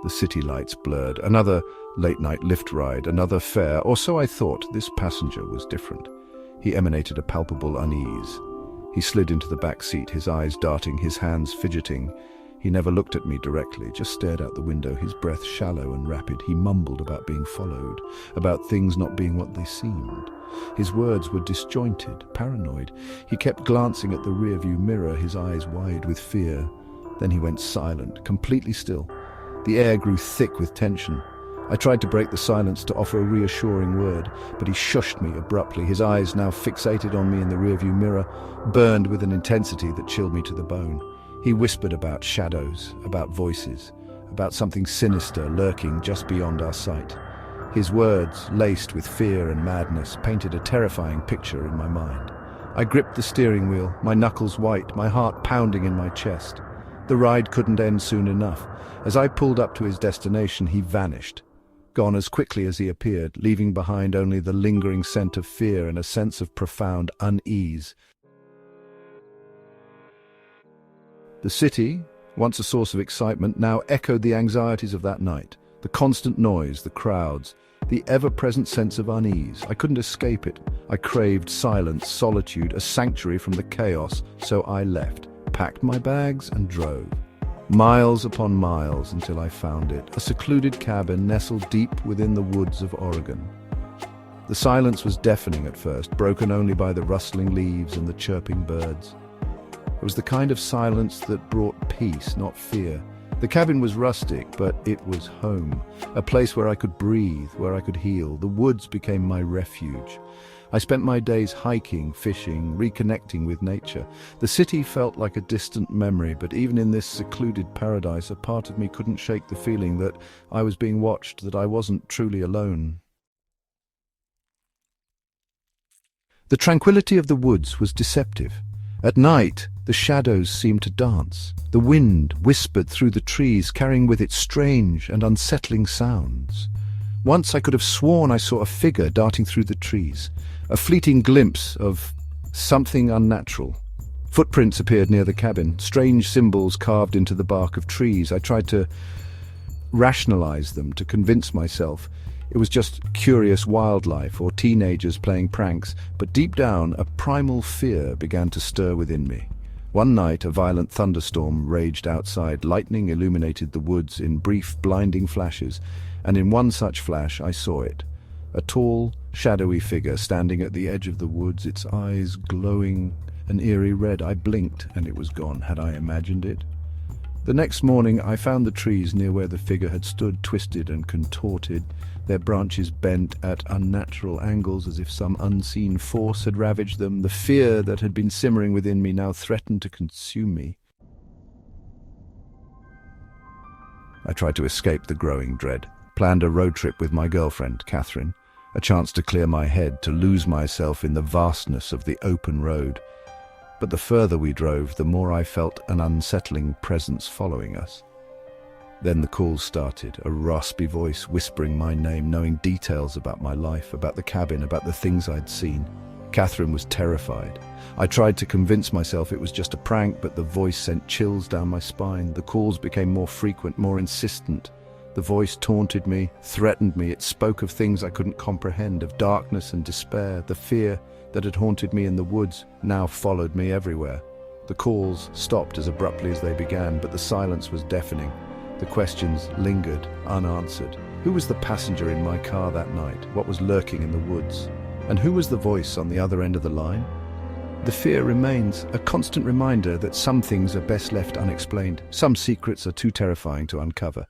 The city lights blurred. Another late-night Lyft ride, another fare, or so I thought. This passenger was different. He emanated a palpable unease. He slid into the back seat, his eyes darting, his hands fidgeting. He never looked at me directly, just stared out the window, his breath shallow and rapid. He mumbled about being followed, about things not being what they seemed. His words were disjointed, paranoid. He kept glancing at the rearview mirror, his eyes wide with fear. Then he went silent, completely still. The air grew thick with tension. I tried to break the silence, to offer a reassuring word, but he shushed me abruptly, his eyes now fixated on me in the rearview mirror, burned with an intensity that chilled me to the bone. He whispered about shadows, about voices, about something sinister lurking just beyond our sight. His words, laced with fear and madness, painted a terrifying picture in my mind. I gripped the steering wheel, my knuckles white, my heart pounding in my chest. The ride couldn't end soon enough. As I pulled up to his destination, he vanished, gone as quickly as he appeared, leaving behind only the lingering scent of fear and a sense of profound unease. The city, once a source of excitement, now echoed the anxieties of that night. The constant noise, the crowds, the ever-present sense of unease. I couldn't escape it. I craved silence, solitude, a sanctuary from the chaos, so I left, packed my bags and drove. Miles upon miles until I found it, a secluded cabin nestled deep within the woods of Oregon. The silence was deafening at first, broken only by the rustling leaves and the chirping birds. It was the kind of silence that brought peace, not fear. The cabin was rustic, but it was home, a place where I could breathe, where I could heal. The woods became my refuge. I spent my days hiking, fishing, reconnecting with nature. The city felt like a distant memory, but even in this secluded paradise, a part of me couldn't shake the feeling that I was being watched, that I wasn't truly alone. The tranquility of the woods was deceptive. At night, the shadows seemed to dance. The wind whispered through the trees, carrying with it strange and unsettling sounds. Once I could have sworn I saw a figure darting through the trees, a fleeting glimpse of something unnatural. Footprints appeared near the cabin, strange symbols carved into the bark of trees. I tried to rationalize them, to convince myself it was just curious wildlife or teenagers playing pranks, but deep down, a primal fear began to stir within me. One night, a violent thunderstorm raged outside. Lightning illuminated the woods in brief, blinding flashes, and in one such flash I saw it. A tall, shadowy figure standing at the edge of the woods, its eyes glowing an eerie red. I blinked, and it was gone. Had I imagined it? The next morning, I found the trees near where the figure had stood, twisted and contorted, their branches bent at unnatural angles as if some unseen force had ravaged them. The fear that had been simmering within me now threatened to consume me. I tried to escape the growing dread, planned a road trip with my girlfriend, Catherine, a chance to clear my head, to lose myself in the vastness of the open road. But the further we drove, the more I felt an unsettling presence following us. Then the calls started, a raspy voice whispering my name, knowing details about my life, about the cabin, about the things I'd seen. Catherine was terrified. I tried to convince myself it was just a prank, but the voice sent chills down my spine. The calls became more frequent, more insistent. The voice taunted me, threatened me. It spoke of things I couldn't comprehend, of darkness and despair. The fear that had haunted me in the woods now followed me everywhere. The calls stopped as abruptly as they began, but the silence was deafening. The questions lingered, unanswered. Who was the passenger in my car that night? What was lurking in the woods? And who was the voice on the other end of the line? The fear remains, a constant reminder that some things are best left unexplained. Some secrets are too terrifying to uncover.